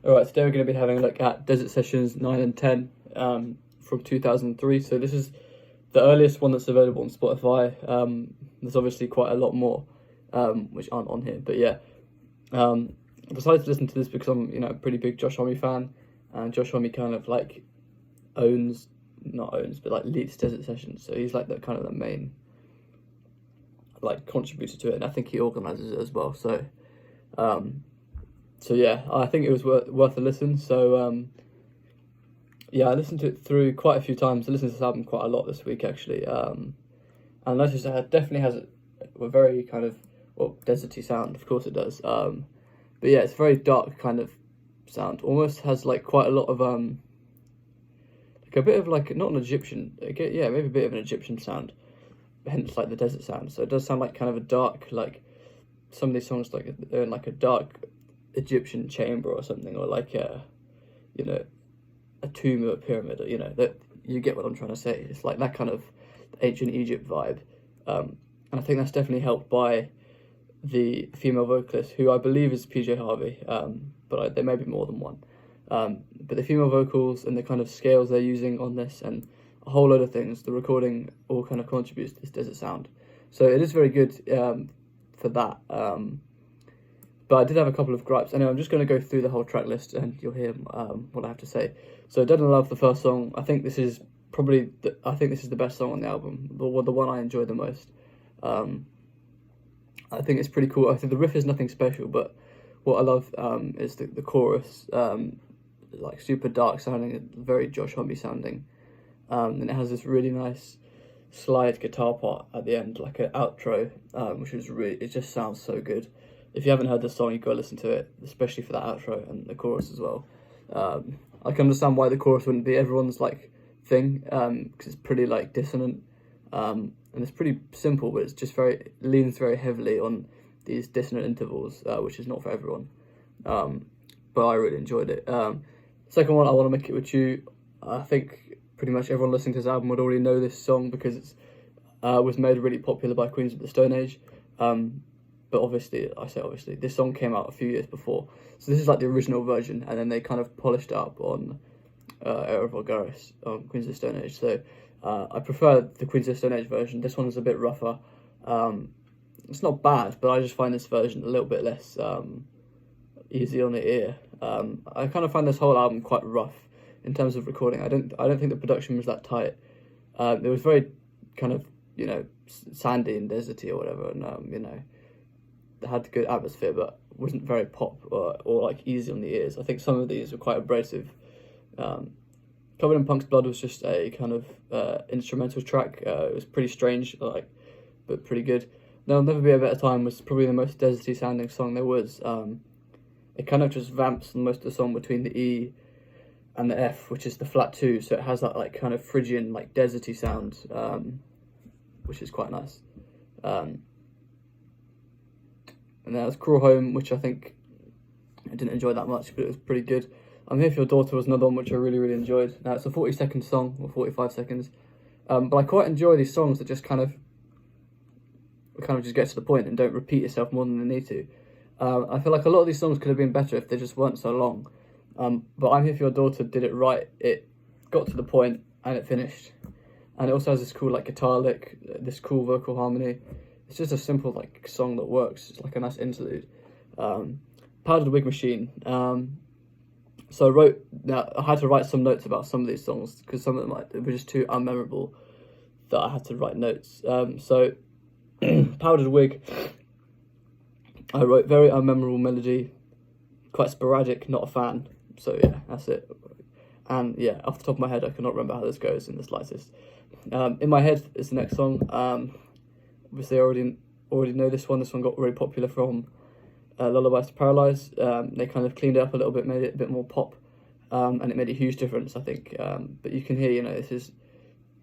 Alright, today we're going to be having a look at Desert Sessions 9 and 10 from 2003. So this is the earliest one that's available on Spotify. There's obviously quite a lot more which aren't on here, but yeah. I decided to listen to this because I'm, a pretty big Josh Homme fan, and Josh Homme kind of like leads Desert Sessions. So he's like the kind of the main like contributor to it, and I think he organises it as well. So yeah, I think it was worth a listen. So yeah, I listened to it through quite a few times. I listened to this album quite a lot this week actually, and I noticed it definitely has a very kind of deserty sound. Of course it does. But yeah, it's a very dark kind of sound. Almost has like quite a lot of like a bit of like not an Egyptian, maybe a bit of an Egyptian sound. Hence like the desert sound. So it does sound like kind of a dark, like some of these songs like they're in like a dark Egyptian chamber or something, or like a tomb or a pyramid, or that you get what I'm trying to say. It's like that kind of ancient Egypt vibe, and I think that's definitely helped by the female vocalist, who I believe is PJ Harvey, but there may be more than one. But the female vocals and the kind of scales they're using on this and a whole load of things, the recording all kind of contributes to this desert sound. So it is very good for that. But I did have a couple of gripes. Anyway, I'm just going to go through the whole track list and you'll hear what I have to say. So Dead in Love, the first song, I think this is probably the best song on the album, the one I enjoy the most. I think it's pretty cool. I think the riff is nothing special, but what I love is the chorus, like super dark sounding, very Josh Homme sounding, and it has this really nice slide guitar part at the end, like an outro, which is it just sounds so good. If you haven't heard this song, you've got to listen to it, especially for that outro and the chorus as well. I can understand why the chorus wouldn't be everyone's like thing, because it's pretty like dissonant, and it's pretty simple, but it's just leans very heavily on these dissonant intervals, which is not for everyone. But I really enjoyed it. Second one, I Want to Make It With You. I think pretty much everyone listening to this album would already know this song because it was made really popular by Queens of the Stone Age. But obviously, this song came out a few years before. So this is like the original version, and then they kind of polished it up on Era Vulgaris on Queens of the Stone Age. So I prefer the Queens of the Stone Age version. This one is a bit rougher. It's not bad, but I just find this version a little bit less easy on the ear. I kind of find this whole album quite rough in terms of recording. I don't think the production was that tight. It was very kind of sandy and deserty or whatever, and it had a good atmosphere, but wasn't very pop or like easy on the ears. I think some of these were quite abrasive. Covered in Punk's Blood was just a kind of instrumental track. It was pretty strange, but pretty good. There'll Never Be a Better Time was probably the most deserty sounding song there was. It kind of just vamps most of the song between the E and the F, which is the flat 2, so it has that like kind of Phrygian, like deserty sound, which is quite nice. And then there's Cruel Home, which I think I didn't enjoy that much, but it was pretty good. I'm Here For Your Daughter was another one which I really, really enjoyed. Now, it's a 40-second song, or 45 seconds. But I quite enjoy these songs that just kind of just get to the point and don't repeat itself more than they need to. I feel like a lot of these songs could have been better if they just weren't so long. But I'm Here For Your Daughter did it right. It got to the point and it finished. And it also has this cool like guitar lick, this cool vocal harmony. It's just a simple like song that works. It's like a nice interlude. Powdered Wig Machine. So I had to write some notes about some of these songs because some of them were just too unmemorable that I had to write notes. So Powdered Wig, I wrote very unmemorable melody, quite sporadic, not a fan. So yeah, that's it. And yeah, off the top of my head, I cannot remember how this goes in the slightest. In My Head is the next song. Obviously, I already know this one. This one got really popular from Lullabies to Paralyze. They kind of cleaned it up a little bit, made it a bit more pop, and it made a huge difference, I think. But you can hear, this is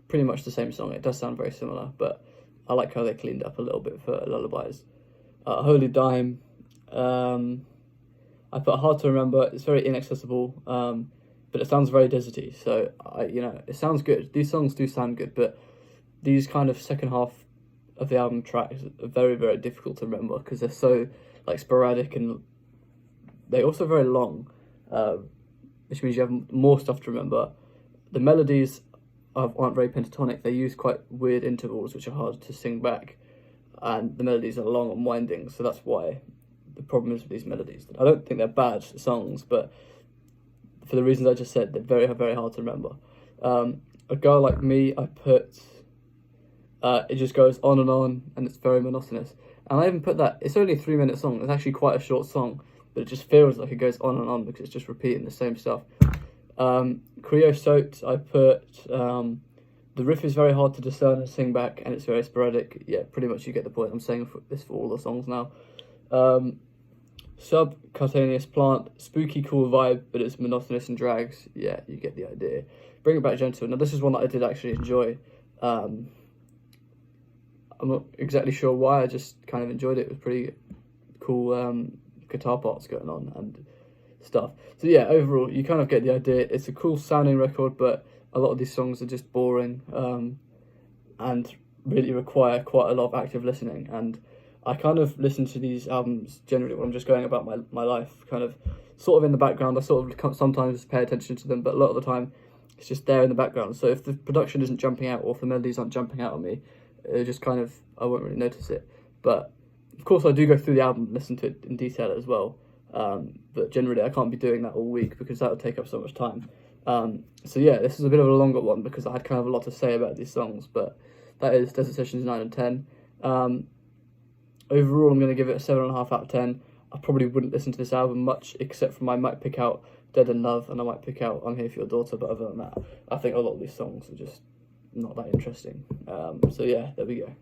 pretty much the same song. It does sound very similar, but I like how they cleaned it up a little bit for Lullabies. Holy Dime. I put Hard to Remember. It's very inaccessible, but it sounds very deserty. So it sounds good. These songs do sound good, but these kind of second half of the album tracks are very, very difficult to remember because they're so like sporadic and they're also very long. which means you have more stuff to remember. The melodies aren't very pentatonic. They use quite weird intervals, which are hard to sing back, and the melodies are long and winding, so that's why the problem is with these melodies. I don't think they're bad songs, but for the reasons I just said, they're very, very hard to remember. A Girl Like Me, I put, it just goes on, and it's very monotonous. And I even put that, it's only a 3-minute song, it's actually quite a short song, but it just feels like it goes on and on because it's just repeating the same stuff. Creosote, I put, the riff is very hard to discern and sing back, and it's very sporadic. Yeah, pretty much you get the point. I'm saying this for all the songs now. Subcutaneous Plant, spooky, cool vibe, but it's monotonous and drags. Yeah, you get the idea. Bring It Back Gentle. Now, this is one that I did actually enjoy. I'm not exactly sure why, I just kind of enjoyed it. It was pretty cool guitar parts going on and stuff. So yeah, overall, you kind of get the idea. It's a cool sounding record, but a lot of these songs are just boring and really require quite a lot of active listening. And I kind of listen to these albums generally when I'm just going about my life, kind of sort of in the background. I sort of sometimes pay attention to them, but a lot of the time it's just there in the background. So if the production isn't jumping out or if the melodies aren't jumping out on me, it just kind of, I won't really notice it. But of course I do go through the album and listen to it in detail as well. But generally I can't be doing that all week because that would take up so much time. So yeah, this is a bit of a longer one because I had kind of a lot to say about these songs, but that is Desert Sessions 9 and 10. Overall, I'm going to give it a 7.5 out of 10. I probably wouldn't listen to this album much, except for I might pick out Dead in Love and I might pick out I'm Here For Your Daughter, but other than that, I think a lot of these songs are just not that interesting. So yeah, there we go.